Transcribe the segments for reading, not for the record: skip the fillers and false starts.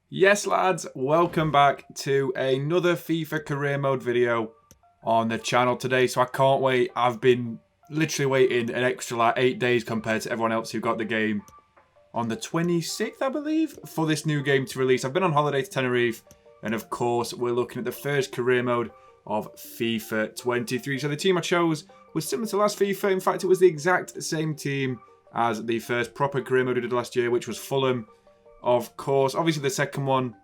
Yes lads, welcome back to another FIFA career mode video on the channel today. So I can't wait. I've been literally waiting an extra like 8 days compared to everyone else who got the game on the 26th, I believe, for this new game to release. I've been on holiday to Tenerife, and of course we're looking at the first career mode of FIFA 23. So the team I chose was similar to last FIFA. In fact, it was the exact same team as the first proper career mode we did last year, which was Fulham. Of course, obviously the second one,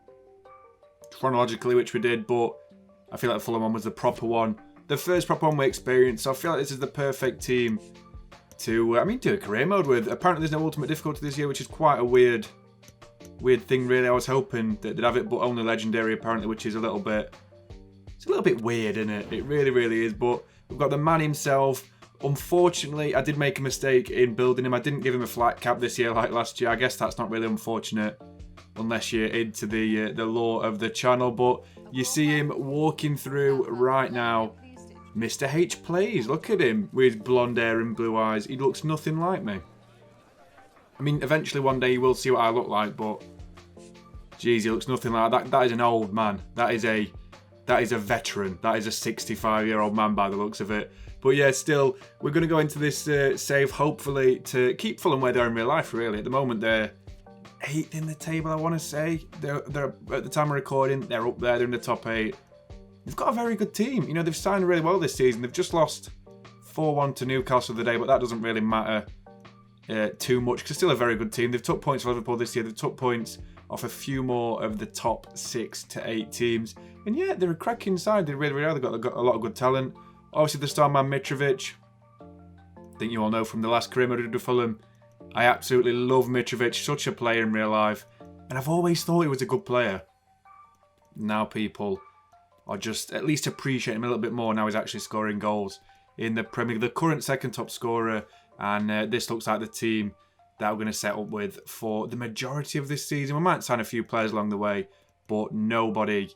chronologically, which we did, but I feel like the Fulham one was the proper one. The first proper one we experienced, so I feel like this is the perfect team to, do a career mode with. Apparently there's no ultimate difficulty this year, which is quite a weird thing, really. I was hoping that they'd have it, but only legendary, apparently, which is a little bit weird, isn't it? It really, really is, but we've got the man himself. Unfortunately, I did make a mistake in building him. I didn't give him a flat cap this year like last year. I guess that's not really unfortunate unless you're into the lore of the channel. But you see him walking through right now. Mr. H plays. Look at him with his blonde hair and blue eyes. He looks nothing like me. I mean, eventually one day you will see what I look like, but geez, he looks nothing like that. That is an old man. That is a veteran. That is a 65-year-old man by the looks of it. But yeah, still, we're going to go into this save, hopefully, to keep Fulham where they are in real life, really. At the moment, they're 8th in the table, I want to say. They're at the time of recording, they're up there, they're in the top 8. They've got a very good team. You know, they've signed really well this season. They've just lost 4-1 to Newcastle the day, but that doesn't really matter too much, because they're still a very good team. They've took points for Liverpool this year. They've took points off a few more of the top 6 to 8 teams. And yeah, they're a cracking side. They really, really are. They've got a lot of good talent. Obviously, the star man Mitrovic. I think you all know from the last career mode we did with Fulham. I absolutely love Mitrovic. Such a player in real life. And I've always thought he was a good player. Now people are just at least appreciating him a little bit more. Now he's actually scoring goals in the Premier League. The current second top scorer. And this looks like the team that we're going to set up with for the majority of this season. We might sign a few players along the way, but nobody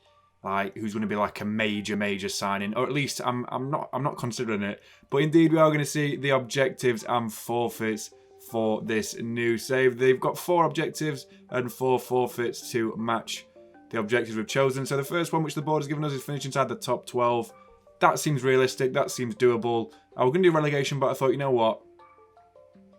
who's going to be like a major signing, or at least I'm not considering it. But indeed, we are going to see the objectives and forfeits for this new save. They've got 4 objectives and 4 forfeits to match the objectives we've chosen. So the first one, which the board has given us, is finish inside the top 12. That seems realistic. That seems doable. We're going to do relegation, but I thought, you know what?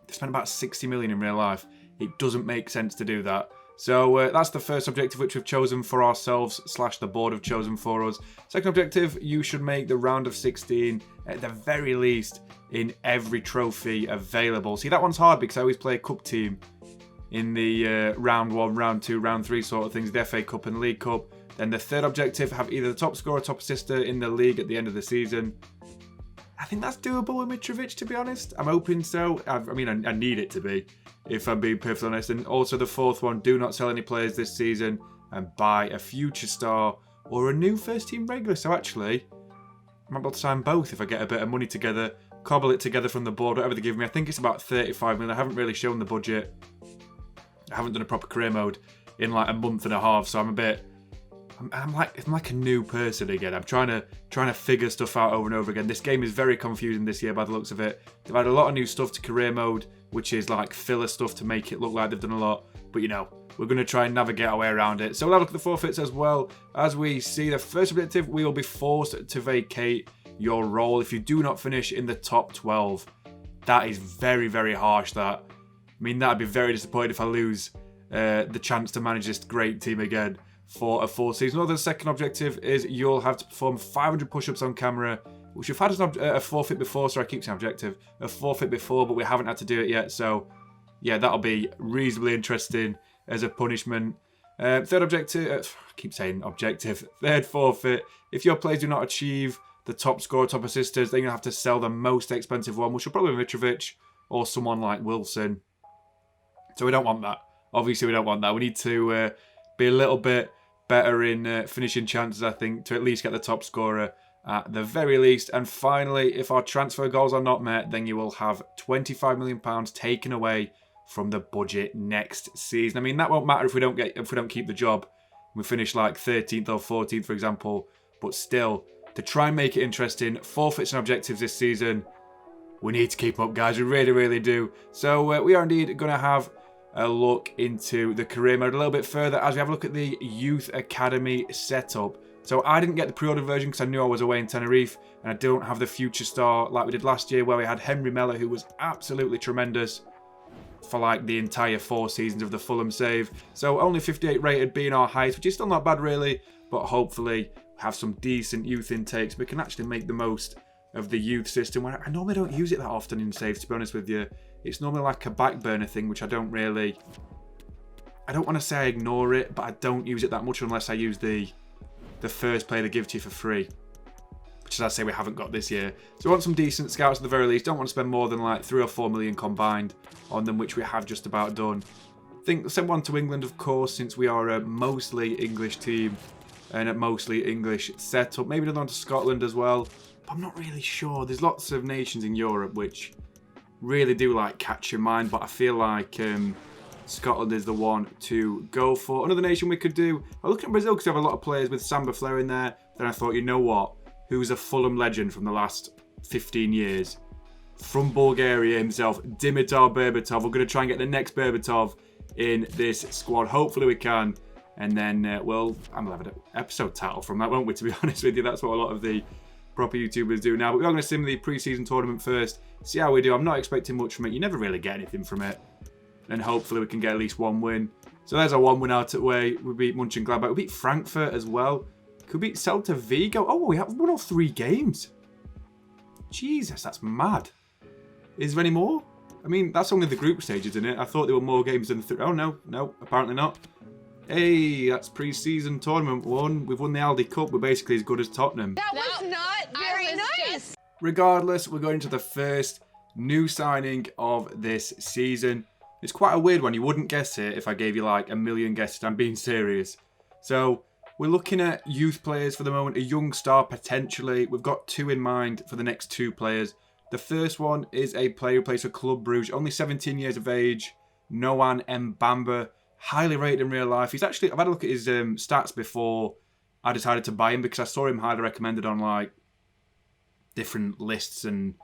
They spent about 60 million in real life. It doesn't make sense to do that. So that's the first objective which we've chosen for ourselves / the board have chosen for us. Second objective, you should make the round of 16 at the very least in every trophy available. See, that one's hard because I always play a cup team in the round 1, round 2, round 3 sort of things, the FA Cup and League Cup. Then the third objective, have either the top scorer or top assister in the league at the end of the season. I think that's doable with Mitrovic, to be honest. I'm hoping so. I need it to be, if I'm being perfectly honest. And also the fourth one, do not sell any players this season and buy a future star or a new first team regular. So actually, I might be able to sign both if I get a bit of money together, cobble it together from the board, whatever they give me. I think it's about 35 million. I haven't really shown the budget. I haven't done a proper career mode in like a month and a half, so I'm like a new person again. I'm trying to figure stuff out over and over again. This game is very confusing this year by the looks of it. They've had a lot of new stuff to career mode, which is like filler stuff to make it look like they've done a lot. But you know, we're going to try and navigate our way around it. So we'll have a look at the forfeits as well. As we see, the first objective, we will be forced to vacate your role if you do not finish in the top 12. That is very, very harsh, that. I mean, that'd be very disappointing if I lose the chance to manage this great team again for a full season. Another second objective is you'll have to perform 500 push-ups on camera, which we've had as a forfeit before. Sorry, I keep saying objective. A forfeit before, but we haven't had to do it yet. So, yeah, that'll be reasonably interesting as a punishment. Third objective, I keep saying objective. Third forfeit, if your players do not achieve the top scorer, top assisters, then you'll have to sell the most expensive one, which will probably be Mitrovic or someone like Wilson. So we don't want that. Obviously, we don't want that. We need to be a little bit better in finishing chances, I think, to at least get the top scorer at the very least. And finally, if our transfer goals are not met, then you will have £25 million taken away from the budget next season. I mean, that won't matter if we don't keep the job. We finish like 13th or 14th, for example. But still, to try and make it interesting, forfeits and objectives this season, we need to keep up, guys. We really, really do. So we are indeed going to have a look into the career mode a little bit further as we have a look at the youth academy setup. So I didn't get the pre-order version because I knew I was away in Tenerife, and I don't have the future star like we did last year where we had Henry Mellor, who was absolutely tremendous for like the entire 4 seasons of the Fulham save. So only 58 rated being our highest, which is still not bad really, but hopefully have some decent youth intakes. We can actually make the most of the youth system, where I normally don't use it that often in saves, to be honest with you. It's normally like a back burner thing, which I don't want to say I ignore it, but I don't use it that much unless I use the first player they give to you for free, which as I say we haven't got this year. So we want some decent scouts at the very least. Don't want to spend more than like 3 or 4 million combined on them, which we have just about done. I think send one to England, of course, since we are a mostly English team and a mostly English setup. Maybe another one to Scotland as well, but I'm not really sure. There's lots of nations in Europe which really do like catch your mind, but I feel like Scotland is the one to go for. Another nation we could do, I look at Brazil because they have a lot of players with Samba Flair in there. Then I thought, you know what? Who's a Fulham legend from the last 15 years? From Bulgaria himself, Dimitar Berbatov. We're going to try and get the next Berbatov in this squad. Hopefully we can. And then, I'm going to have an episode title from that, won't we, to be honest with you? That's what a lot of the proper YouTubers do now. But we are going to sim the pre-season tournament first. See how we do. I'm not expecting much from it. You never really get anything from it. And hopefully we can get at least 1 win. So there's our 1 win out of the way. We beat Mönchengladbach. We beat Frankfurt as well. Could beat Celta Vigo. Oh, we have won all 3 games. Jesus, that's mad. Is there any more? I mean, that's only the group stage, isn't it? I thought there were more games than 3. Oh, no, apparently not. Hey, that's pre-season tournament 1. We've won the Aldi Cup. We're basically as good as Tottenham. That was not very nice. Regardless, we're going to the first new signing of this season. It's quite a weird one. You wouldn't guess it if I gave you like a million guesses. I'm being serious. So we're looking at youth players for the moment. A young star potentially. We've got 2 in mind for the next 2 players. The first one is a player who plays for Club Brugge. Only 17 years of age. Noan Mbamba. Highly rated in real life. He's actually, I've had a look at his stats before I decided to buy him because I saw him highly recommended on like different lists and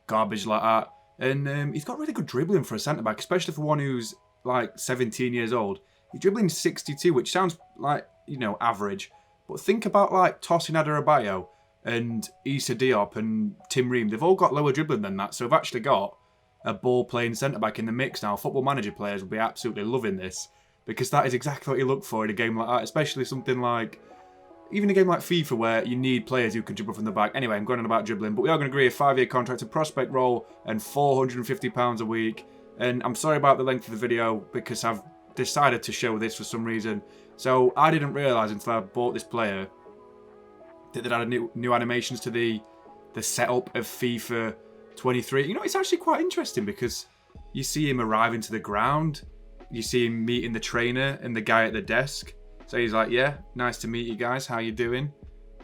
garbage like that. And he's got really good dribbling for a centre-back, especially for one who's like 17 years old. He's dribbling 62, which sounds like, you know, average. But think about like Tosin Adarabioyo and Issa Diop and Tim Ream. They've all got lower dribbling than that. So we've actually got a ball-playing centre-back in the mix now. Football Manager players will be absolutely loving this because that is exactly what you look for in a game like that, especially something like, even a game like FIFA where you need players who can dribble from the back. Anyway, I'm going on about dribbling, but we are going to agree a 5-year contract, a prospect role, and £450 a week. And I'm sorry about the length of the video because I've decided to show this for some reason. So I didn't realise until I bought this player that they'd added new animations to the setup of FIFA 23. You know, it's actually quite interesting because you see him arriving to the ground, you see him meeting the trainer and the guy at the desk. So he's like, yeah, nice to meet you guys. How you doing?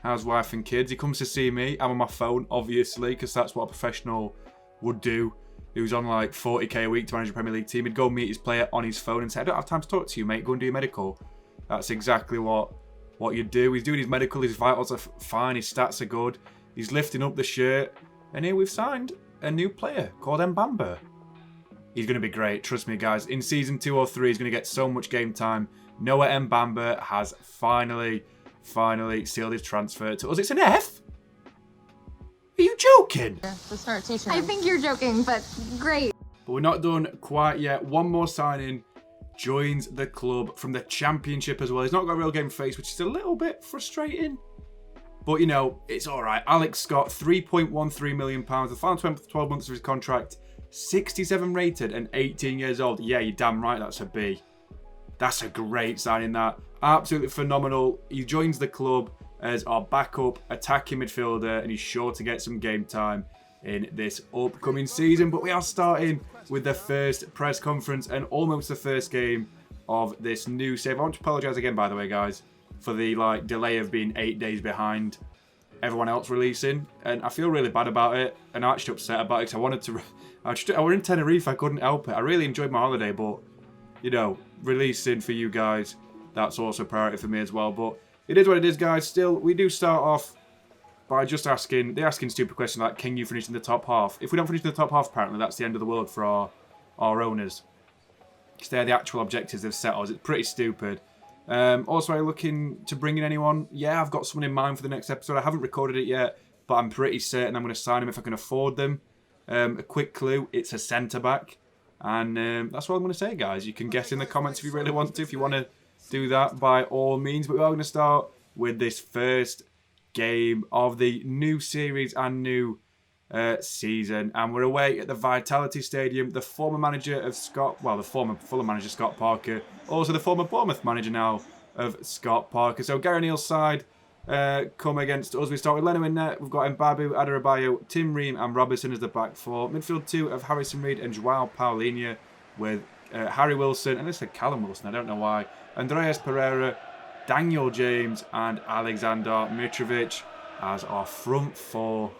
How's wife and kids? He comes to see me. I'm on my phone, obviously, because that's what a professional would do. Who's on like 40k a week to manage a Premier League team. He'd go meet his player on his phone and say, I don't have time to talk to you, mate. Go and do your medical. That's exactly what you do. He's doing his medical. His vitals are fine. His stats are good. He's lifting up the shirt. And here we've signed a new player called Mbamba. He's going to be great. Trust me, guys. In Season 2 or 3, he's going to get so much game time. Noah Mbamba has finally sealed his transfer to us. It's an F? Are you joking? To start teaching. I think you're joking, but great. But we're not done quite yet. One more signing joins the club from the Championship as well. He's not got a real game face, which is a little bit frustrating. But, you know, it's all right. Alex Scott, £3.13 million. The final 12 months of his contract. 67 rated and 18 years old. Yeah, you're damn right that's a B. That's a great signing, that. Absolutely phenomenal. He joins the club as our backup attacking midfielder, and he's sure to get some game time in this upcoming season. But we are starting with the first press conference and almost the first game of this new save. I want to apologise again, by the way, guys, for the delay of being 8 days behind everyone else releasing. And I feel really bad about it, and I'm actually upset about it because I wanted to... I were in Tenerife, I couldn't help it. I really enjoyed my holiday, but, you know, releasing for you guys, that's also a priority for me as well. But it is what it is, guys. Still, we do start off by just asking stupid questions like, can you finish in the top half? If we don't finish in the top half, apparently, that's the end of the world for our owners. because they're the actual objectives they've set us. It's pretty stupid. Also, are you looking to bring in anyone? Yeah, I've got someone in mind for the next episode. I haven't recorded it yet, but I'm pretty certain I'm going to sign him if I can afford them. A quick clue, it's a centre-back. And that's what I'm going to say, guys. You can guess in the comments if you really want to. If you want to do that, by all means. But we are going to start with this first game of the new series and new season. And we're away at the Vitality Stadium. The former manager of the former Fulham manager, Scott Parker. Also the former Bournemouth manager now of Scott Parker. So Gary Neal's side come against us. We start with Leno in net. We've got Mbabu, Adebayo, Tim Ream and Robinson as the back four. Midfield two of Harrison Reed and Joao Paulinho with Harry Wilson, and this is Callum Wilson, I don't know why. Andreas Pereira, Daniel James and Alexander Mitrovic as our front four.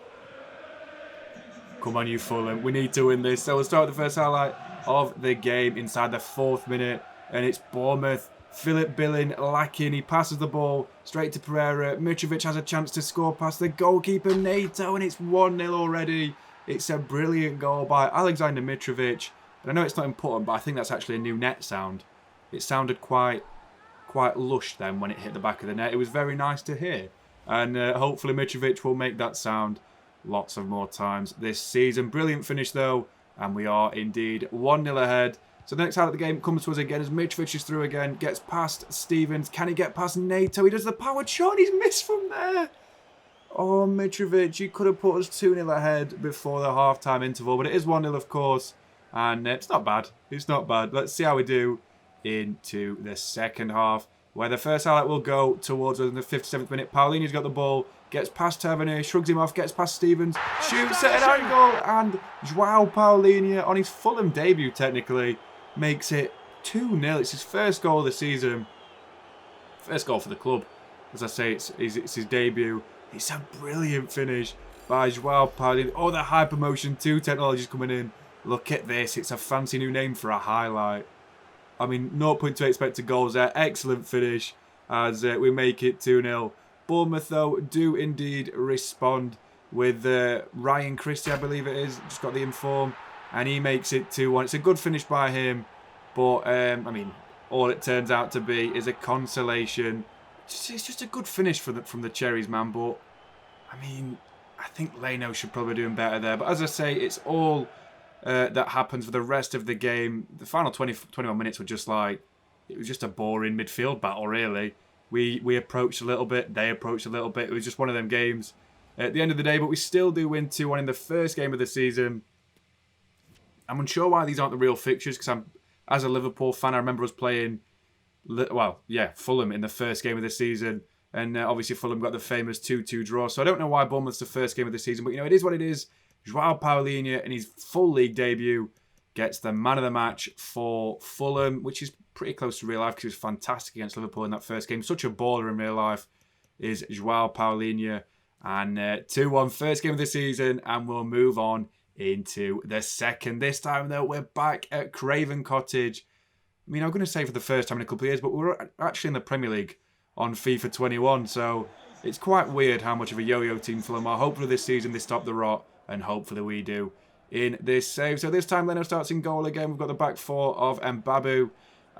Come on, you Fulham. We need to win this. So we'll start with the first highlight of the game inside the 4th minute. And it's Bournemouth. Philip Billing lacking. He passes the ball straight to Pereira. Mitrovic has a chance to score past the goalkeeper, Nato. And it's 1-0 already. It's a brilliant goal by Alexander Mitrovic. And I know it's not important, but I think that's actually a new net sound. It sounded quite lush then when it hit the back of the net. It was very nice to hear. And hopefully Mitrovic will make that sound lots of more times this season. Brilliant finish though, and we are indeed 1-0 ahead. So the next highlight of the game comes to us again as Mitrovic is through again, gets past Stevens. Can he get past Nato? He does the powered shot, he's missed from there. Oh, Mitrovic, you could have put us 2-0 ahead before the half-time interval, but it is 1-0 of course, and it's not bad. It's not bad. Let's see how we do into the second half, where the first highlight will go towards us in the 57th minute. Paulinho's got the ball, gets past Tavernier, shrugs him off, gets past Stevens, shoots at an angle, and Joao Paulinho, on his Fulham debut technically, makes it 2-0. It's his first goal of the season. First goal for the club. As I say, it's his debut. It's a brilliant finish by Joao Paulinho. Oh, the Hypermotion 2 technology is coming in. Look at this. It's a fancy new name for a highlight. I mean, 0.2 expected goals there. Excellent finish as we make it 2-0. Bournemouth, though, do indeed respond with Ryan Christie, I believe it is. Just got the inform. And he makes it 2-1. It's a good finish by him. But, I mean, all it turns out to be is a consolation. It's just a good finish from the Cherries, man. But, I mean, I think Leno should probably be doing better there. But as I say, it's all that happens for the rest of the game. The final 21 minutes were just like, it was just a boring midfield battle, really. We approached a little bit, they approached a little bit. It was just one of them games at the end of the day, but we still do win 2-1 in the first game of the season. I'm unsure why these aren't the real fixtures, because as a Liverpool fan, I remember us playing, Fulham in the first game of the season. And obviously Fulham got the famous 2-2 draw. So I don't know why Bournemouth's the first game of the season, but it is what it is. Joao Paulinho, in his full league debut, gets the man of the match for Fulham, which is pretty close to real life because he was fantastic against Liverpool in that first game. Such a baller in real life is Joao Paulinho. And 2-1, first game of the season, and we'll move on into the second. This time, though, we're back at Craven Cottage. I mean, I'm going to say for the first time in a couple of years, but we're actually in the Premier League on FIFA 21, so it's quite weird how much of a yo-yo team Fulham are. Hopefully this season they stop the rot, and hopefully we do in this save. So this time Leno starts in goal again. We've got the back four of Mbabu,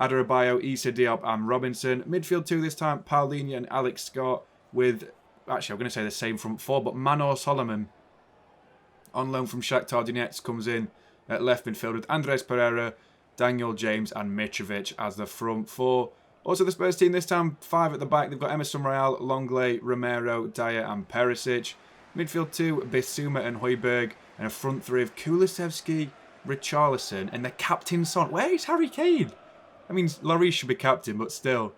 Adebayo, Issa Diop and Robinson. Midfield two this time, Paulinho and Alex Scott with, actually I'm going to say the same front four, but Manor Solomon on loan from Shakhtar Donetsk comes in at left midfield with Andres Pereira, Daniel James and Mitrovic as the front four. Also the Spurs team this time, five at the back. They've got Emerson Royal, Longley, Romero, Dyer and Perisic. Midfield two, Bissouma and Højbjerg. And a front three of Kulusevski, Richarlison and the captain Son. Where is Harry Kane? I mean, Lloris should be captain, but still.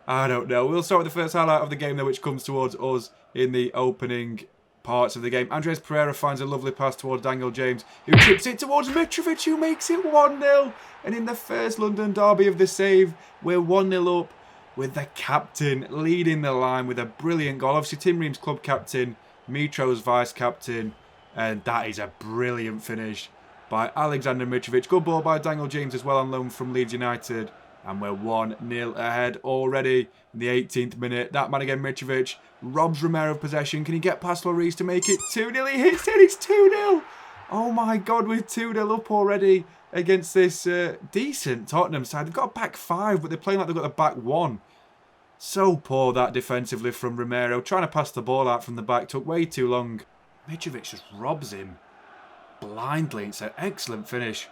I don't know. We'll start with the first highlight of the game, though, which comes towards us in the opening parts of the game. Andres Pereira finds a lovely pass towards Daniel James, who chips it towards Mitrovic, who makes it 1-0. And in the first London derby of the save, we're 1-0 up with the captain leading the line with a brilliant goal. Obviously, Tim Ream's club captain, Mitro's vice-captain. And that is a brilliant finish by Alexander Mitrovic. Good ball by Daniel James as well on loan from Leeds United. And we're 1-0 ahead already in the 18th minute. That man again, Mitrovic, robs Romero of possession. Can he get past Lloris to make it 2-0? He hits it, it's 2-0. Oh my God, we're 2-0 up already against this decent Tottenham side. They've got a back 5, but they're playing like they've got a back 1. So poor that defensively from Romero. Trying to pass the ball out from the back took way too long. Mitrovic just robs him blindly. It's an excellent finish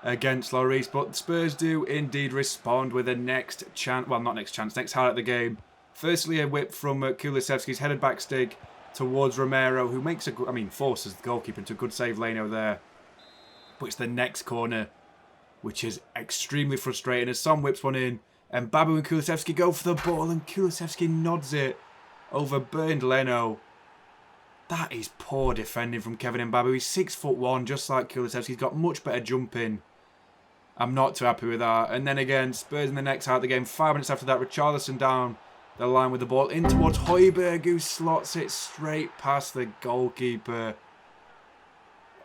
against Lloris, but Spurs do indeed respond with a next chance. Well, not next chance, next highlight of the game. Firstly, a whip from Kulusevski's headed back stick towards Romero, who makes a good, forces the goalkeeper into a good save, Leno there. But it's the next corner, which is extremely frustrating as Son whips one in, and Babu and Kulusevski go for the ball, and Kulusevski nods it over burned Leno. That is poor defending from Kevin Mbabu. He's 6'1", just like Kulusevski. He's got much better jumping. I'm not too happy with that. And then again, Spurs in the next half of the game. 5 minutes after that, Richarlison down the line with the ball in towards Højbjerg, who slots it straight past the goalkeeper.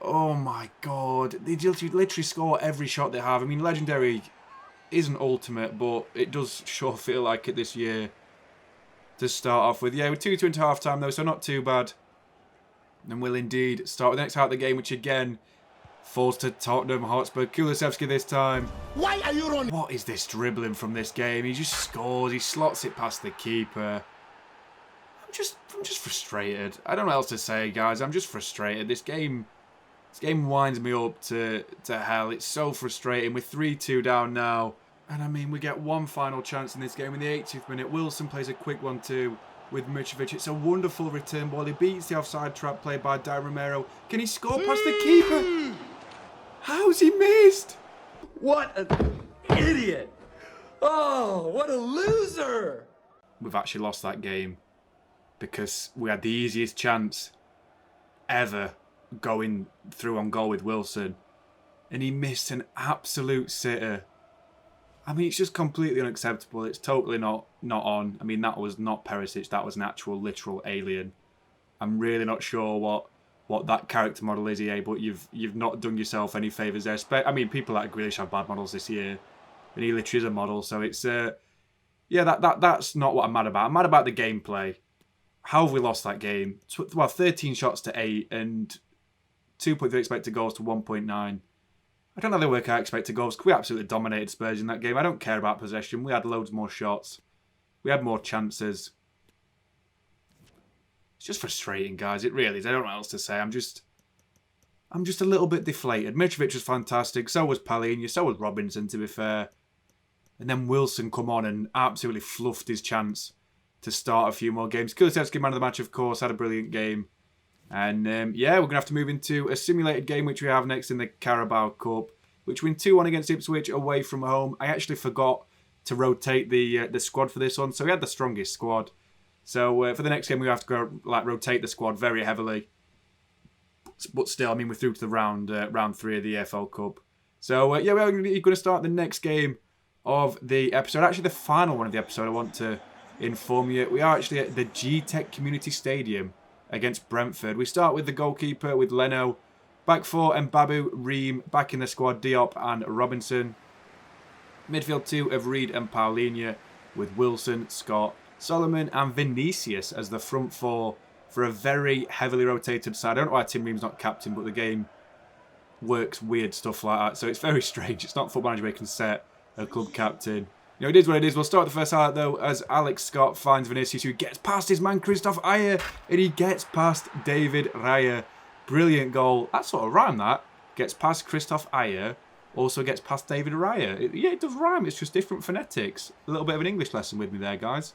Oh my God. They literally score every shot they have. I mean, Legendary isn't ultimate, but it does sure feel like it this year to start off with. Yeah, we're 2-2 into half time though, so not too bad. And we'll indeed start with the next half of the game, which again falls to Tottenham Hotspur. Kulusevski this time. Why are you running? What is this dribbling from this game? He just scores. He slots it past the keeper. I'm just frustrated. I don't know what else to say, guys. I'm just frustrated. This game winds me up to hell. It's so frustrating. We're 3-2 down now. And I mean, we get one final chance in this game in the 80th minute. Wilson plays a quick 1-2 with Mitrovic. It's a wonderful return ball. He beats the offside trap played by Di Romero. Can he score past the keeper? How's he missed? What an idiot! Oh, what a loser! We've actually lost that game because we had the easiest chance ever going through on goal with Wilson, and he missed an absolute sitter. I mean, it's just completely unacceptable. It's totally not on. I mean, that was not Perisic. That was an actual, literal alien. I'm really not sure what that character model is, EA, but you've not done yourself any favours there. I mean, people like Grealish have bad models this year, and he literally is a model. So it's yeah, that's not what I'm mad about. I'm mad about the gameplay. How have we lost that game? Well, 13 shots to 8 and 2.3 expected goals to 1.9. I don't know how they work out expected goals. We absolutely dominated Spurs in that game. I don't care about possession. We had loads more shots. We had more chances. It's just frustrating, guys. It really is. I don't know what else to say. I'm just a little bit deflated. Mitrovic was fantastic. So was Palhinha. So was Robinson, to be fair. And then Wilson come on and absolutely fluffed his chance to start a few more games. Kulusevski, man of the match, of course, had a brilliant game. And yeah, we're going to have to move into a simulated game, which we have next in the Carabao Cup, which win 2-1 against Ipswich away from home. I actually forgot to rotate the squad for this one, so we had the strongest squad. So for the next game, we have to go rotate the squad very heavily. But still, I mean, we're through to the round 3 of the EFL Cup. So yeah, we're going to start the next game of the episode. Actually, the final one of the episode, I want to inform you. We are actually at the G-Tech Community Stadium against Brentford. We start with the goalkeeper with Leno. Back 4, Mbabu, Ream. Back in the squad, Diop and Robinson. Midfield 2 of Reed and Palhinha with Wilson, Scott, Solomon and Vinicius as the front 4 for a very heavily rotated side. I don't know why Tim Ream's not captain, but the game works weird stuff like that. So it's very strange. It's not Football Manager where you can set a club captain. You know, it is what it is. We'll start the first highlight, though, as Alex Scott finds Vinicius, who gets past his man, Christoph Ayer, and he gets past David Raya. Brilliant goal. That sort of rhyme, that. Gets past Christoph Ayer, also gets past David Raya. Yeah, it does rhyme. It's just different phonetics. A little bit of an English lesson with me there, guys.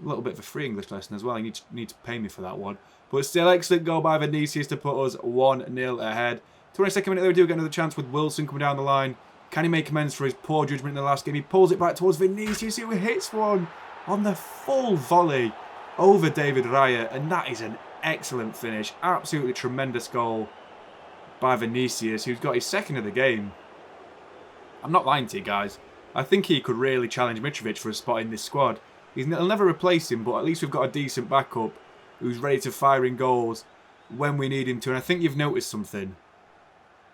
A little bit of a free English lesson as well. You need to pay me for that one. But still, excellent goal by Vinicius to put us 1-0 ahead. 22nd minute, we do get another chance with Wilson coming down the line. Can he make amends for his poor judgment in the last game? He pulls it back towards Vinicius, who hits one on the full volley over David Raya. And that is an excellent finish. Absolutely tremendous goal by Vinicius, who's got his second of the game. I'm not lying to you guys. I think he could really challenge Mitrovic for a spot in this squad. He'll never replace him, but at least we've got a decent backup who's ready to fire in goals when we need him to. And I think you've noticed something.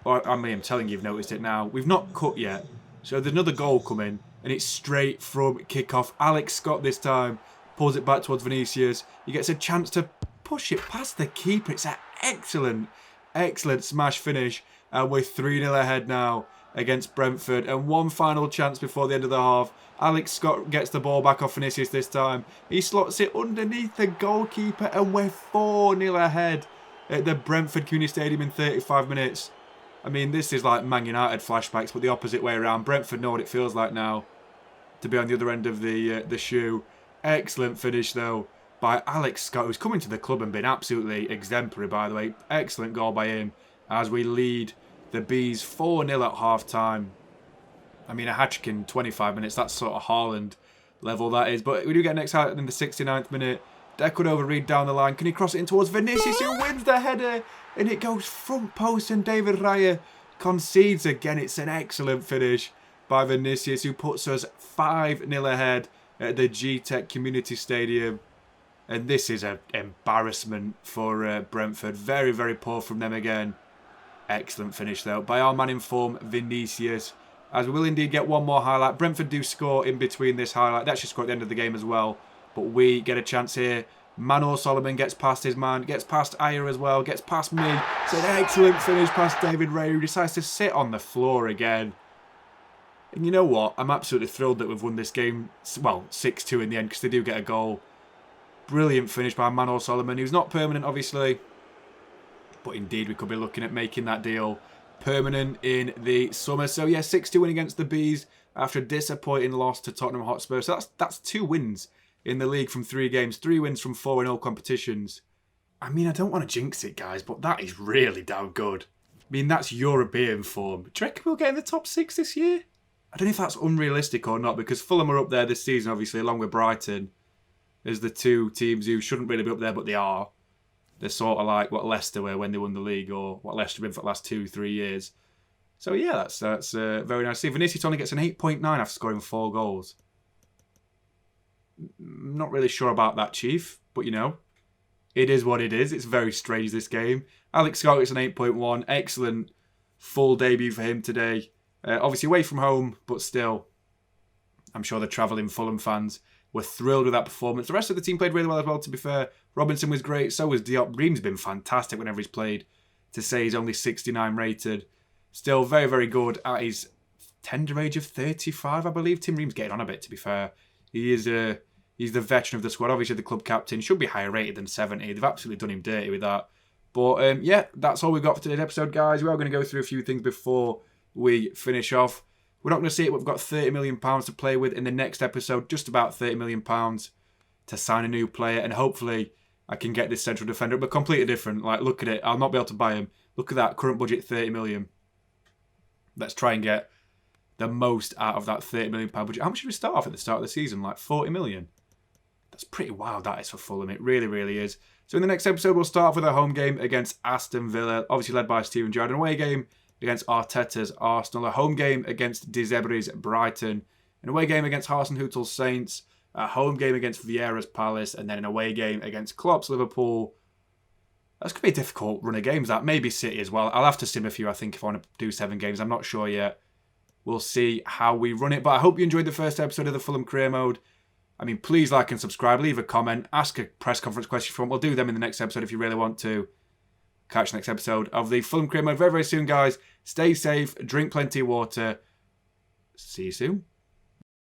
Or, I mean, I'm telling you, you've noticed it now. We've not cut yet. So there's another goal coming, and it's straight from kickoff. Alex Scott this time pulls it back towards Vinicius. He gets a chance to push it past the keeper. It's an excellent Excellent smash finish. And we're 3-0 ahead now against Brentford. And one final chance before the end of the half. Alex Scott gets the ball back off Vinicius this time. He slots it underneath the goalkeeper and we're 4-0 ahead at the Brentford Community Stadium in 35 minutes. I mean, this is like Man United flashbacks, but the opposite way around. Brentford know what it feels like now to be on the other end of the shoe. Excellent finish, though, by Alex Scott, who's coming to the club and been absolutely exemplary, by the way. Excellent goal by him as we lead the Bees 4-0 at half-time. I mean, a hat-trick in 25 minutes, that's sort of Haaland level, that is. But we do get next highlight in the 69th minute. Declan over-read down the line. Can he cross it in towards Vinicius, who wins the header? And it goes front post, and David Raya concedes again. It's an excellent finish by Vinicius, who puts us 5-0 ahead at the G-Tech Community Stadium. And this is an embarrassment for Brentford. Very, very poor from them again. Excellent finish, though, by our man in form, Vinicius. As we will indeed get one more highlight. Brentford do score in between this highlight. They actually score at the end of the game as well. But we get a chance here. Manor Solomon gets past his man, gets past Ayer as well, gets past me. It's an excellent finish past David Ray, who decides to sit on the floor again. And you know what? I'm absolutely thrilled that we've won this game. Well, 6-2 in the end, because they do get a goal. Brilliant finish by Manor Solomon, who's not permanent, obviously. But indeed, we could be looking at making that deal permanent in the summer. So yeah, 6-2 win against the Bees after a disappointing loss to Tottenham Hotspur. So that's 2 wins in the league from 3 games. 3 wins from 4 in all competitions. I mean, I don't want to jinx it, guys, but that is really damn good. I mean, that's European form. Do you reckon we'll get in the top 6 this year? I don't know if that's unrealistic or not, because Fulham are up there this season, obviously, along with Brighton, as the 2 teams who shouldn't really be up there, but they are. They're sort of like what Leicester were when they won the league, or what Leicester have been for the last 2-3 years. So yeah, that's very nice to see. Vinicius only gets an 8.9 after scoring 4 goals. Not really sure about that, Chief, but you know, it is what it is. It's very strange, this game. Alex Scott gets an 8.1. Excellent full debut for him today. Obviously away from home, but still, I'm sure the travelling Fulham fans were thrilled with that performance. The rest of the team played really well as well, to be fair. Robinson was great, so was Diop. Ream's been fantastic whenever he's played. To say he's only 69 rated. Still very, very good at his tender age of 35, I believe. Tim Ream's getting on a bit, to be fair. He's the veteran of the squad. Obviously, the club captain. Should be higher rated than 70. They've absolutely done him dirty with that. But yeah, that's all we've got for today's episode, guys. We are going to go through a few things before we finish off. We're not going to see it. We've got £30 million to play with in the next episode. Just about £30 million to sign a new player. And hopefully I can get this central defender. But completely different. Like, look at it. I'll not be able to buy him. Look at that. Current budget, £30 million. Let's try and get the most out of that £30 million budget. How much did we start off at the start of the season? Like 40 million. That's pretty wild, that is, for Fulham. It really, really is. So in the next episode, we'll start off with a home game against Aston Villa. Obviously led by Steven Gerrard. An away game against Arteta's Arsenal. A home game against De Zerbi's Brighton. An away game against Hasenhüttl's Saints. A home game against Vieira's Palace. And then an away game against Klopp's Liverpool. That's going to be a difficult run of games, that. Maybe City as well. I'll have to sim a few, I think, if I want to do 7 games. I'm not sure yet. We'll see how we run it. But I hope you enjoyed the first episode of the Fulham Career Mode. I mean, please like and subscribe. Leave a comment. Ask a press conference question if you want. We'll do them in the next episode if you really want to. Catch the next episode of the Fulham Career Mode very, very soon, guys. Stay safe. Drink plenty of water. See you soon.